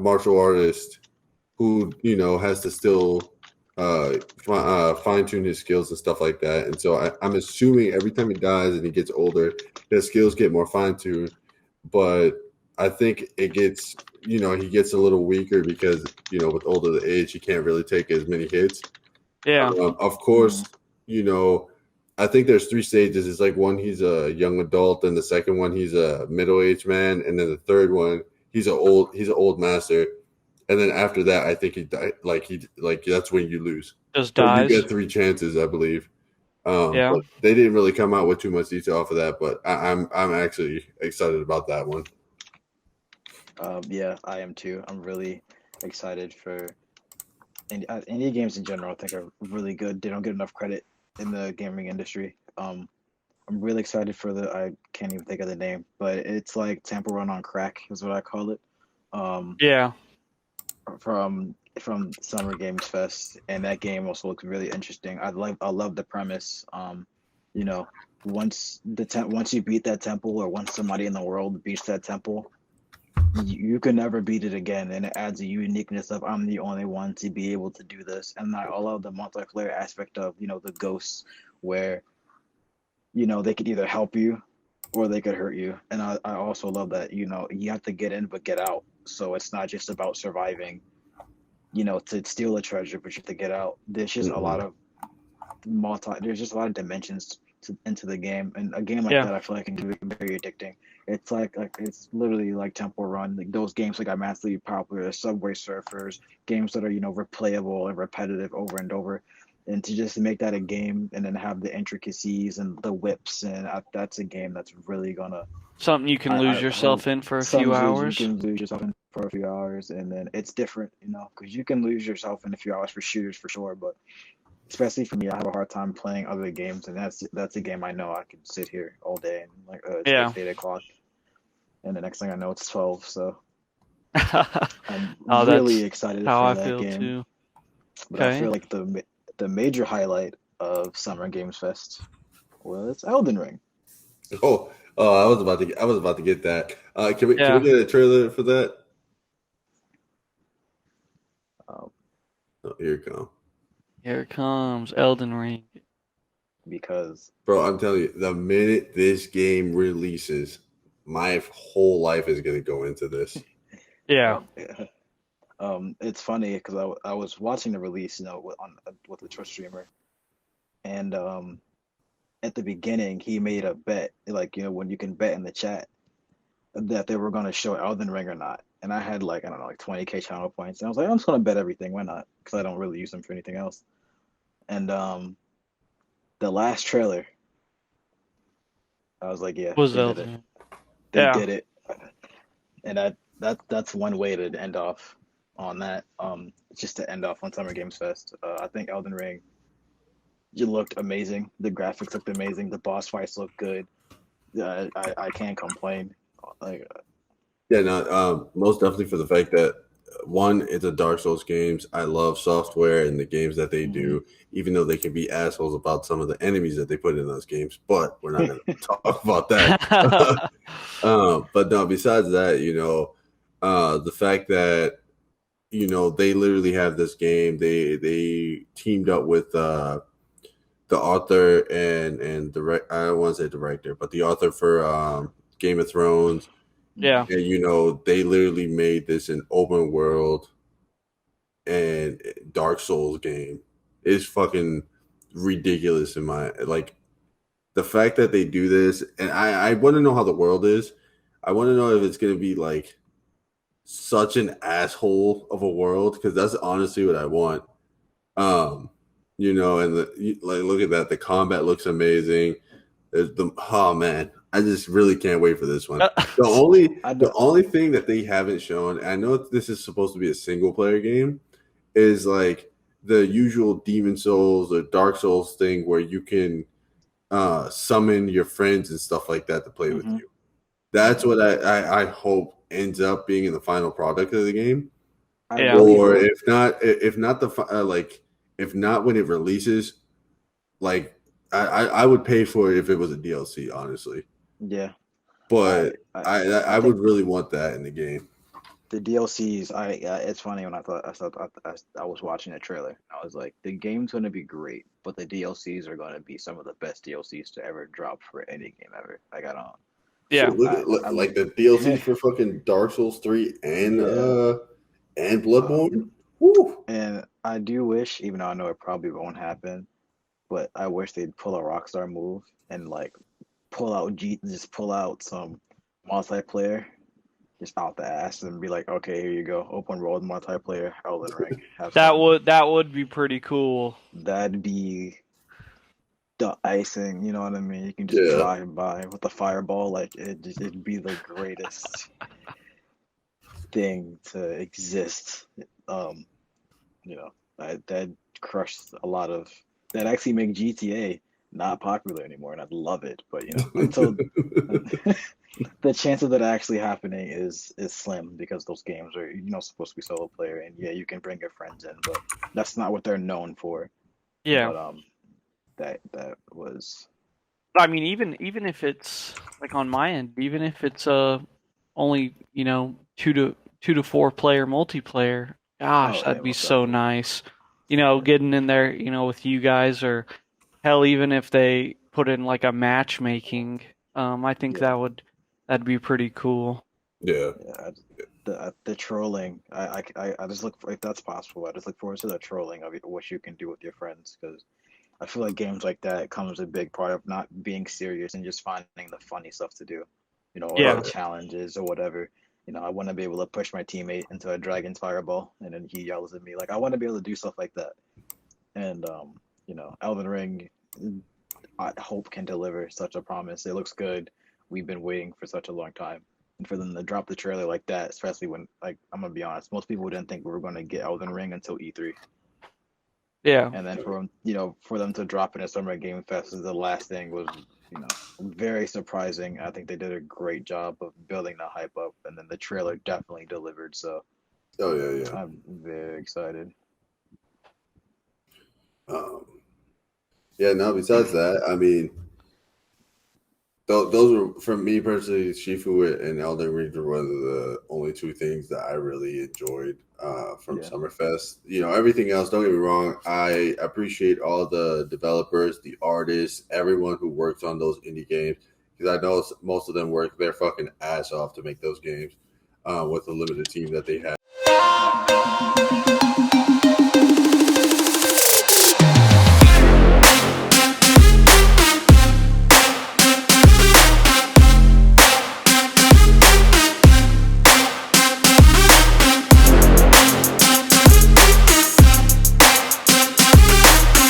martial artist who has to still fine tune his skills and stuff like that. And so I'm assuming every time he dies and he gets older, his skills get more fine tuned. But I think it gets he gets a little weaker because with older age he can't really take as many hits. Yeah. Of course, I think there's 3 stages. It's like one, he's a young adult, and the second one, he's a middle-aged man, and then the third one, he's an old master. And then after that, I think he died. That's when you lose. Just So you dies. get 3 chances, I believe. Yeah. But they didn't really come out with too much detail off of that. But I'm actually excited about that one. Yeah, I am too. I'm really excited for indie games in general. I think are really good. They don't get enough credit in the gaming industry. I'm really excited for I can't even think of the name, but it's like Temple Run on crack is what I call it. Yeah. From Summer Games Fest, and that game also looks really interesting. I love the premise. Once you beat that temple, or once somebody in the world beats that temple, you can never beat it again, and it adds a uniqueness of I'm the only one to be able to do this. And I love the multiplayer aspect of the ghosts, where they could either help you or they could hurt you. And I also love that you have to get in but get out, so it's not just about surviving to steal a treasure, but you have to get out. There's just a lot of dimensions into the game, and a game like that I feel like can be very addicting. It's it's literally like Temple Run, like those games that got massively popular, Subway Surfers, games that are replayable and repetitive over and over, and to just make that a game and then have the intricacies and the whips, and that's a game that's really gonna something you can lose yourself in for a few hours. You can lose yourself in for a few hours, and then it's different, because you can lose yourself in a few hours for shooters for sure, but especially for me, I have a hard time playing other games, and that's a game I know I can sit here all day and it's 8 o'clock, and the next thing I know it's 12. So I'm really excited for that game. Too. But I feel like the major highlight of Summer Games Fest was Elden Ring. I was about to get that. Can we get a trailer for that? Here it comes. Here it comes, Elden Ring. Because, bro, I'm telling you, the minute this game releases, my whole life is going to go into this. Yeah. It's funny because I was watching the release, with a Twitch streamer, and at the beginning he made a bet, when you can bet in the chat that they were going to show Elden Ring or not. And I had 20K channel points, and I was like, I'm just going to bet everything. Why not? Because I don't really use them for anything else. And the last trailer, I was like, yeah, was they did it. They did it. And that's one way to end off on that. Just to end off on Summer Games Fest. I think Elden Ring, it looked amazing. The graphics looked amazing. The boss fights looked good. I can't complain. Most definitely for the fact that one, it's a Dark Souls games. I love software and the games that they do, even though they can be assholes about some of the enemies that they put in those games. But we're not going to talk about that. But no, besides that, the fact that they literally have this game. They teamed up with the author and I don't want to say director, but the author for Game of Thrones. Yeah. And they literally made this an open world and Dark Souls game. It's fucking ridiculous in my the fact that they do this, and I want to know how the world is. I want to know if it's gonna be such an asshole of a world, because that's honestly what I want. And look at that. The combat looks amazing. Oh man, I just really can't wait for this one. The only thing that they haven't shown, I know this is supposed to be a single player game, is the usual Demon Souls or Dark Souls thing where you can summon your friends and stuff like that to play with you. That's what I hope ends up being in the final product of the game. Or if not when it releases, I would pay for it if it was a DLC, honestly. Yeah. But I would really want that in the game. the DLCs. It's funny when I was watching the trailer. I was like, the game's gonna be great, but the DLCs are gonna be some of the best DLCs to ever drop for any game ever. Like I don't. Yeah. Shit, look I, at I'm like the DLCs for fucking Dark Souls 3 yeah. and Um, Bloodborne. Woo! and I do wish, even though I know it probably won't happen, but I wish they'd pull a Rockstar move and like just pull out some multiplayer just out the ass and be like, okay, here you go, open world multiplayer, Elden Ring, have fun. That would be pretty cool. That'd be the icing, you know what I mean? You can just Yeah, drive by with a fireball, like it'd be the greatest thing to exist. Um, you know, that crushed a lot of that actually make GTA not popular anymore, and I'd love it. But until the chance of that actually happening is slim because those games are supposed to be solo player, and yeah, you can bring your friends in, but that's not what they're known for. Yeah. But that was I mean, even if it's like on my end, even if it's only 2 to 4 player multiplayer, gosh, oh yeah, that'd be most so definitely. nice. Getting in there, with you guys, or hell, even if they put in like a matchmaking, I think Yeah, that'd be pretty cool. yeah. yeah. The trolling, I just look for if that's possible. I just look forward to the trolling of what you can do with your friends because I feel like games like that comes a big part of not being serious and just finding the funny stuff to do, or Oh the Yeah, yeah, challenges or whatever. I want to be able to push my teammate into a dragon's fireball, and then he yells at me like, I want to be able to do stuff like that. And Elden Ring, I hope can deliver such a promise. It looks good. We've been waiting for such a long time, and for them to drop the trailer like that, especially when, like, I'm gonna be honest, most people didn't think we were gonna get Elden Ring until E3. yeah, And then for them to drop in a Summer Game Fest is the last thing was, very surprising. I think they did a great job of building the hype up, and then the trailer definitely delivered. So oh yeah, yeah. I'm very excited. Um, yeah. No, besides that, I mean, those were for me personally. Shifu and Elden Ring were one of the only two things that I really enjoyed from Yeah, Summerfest. Everything else. Don't get me wrong. I appreciate all the developers, the artists, everyone who works on those indie games because I know most of them work their fucking ass off to make those games with the limited team that they have.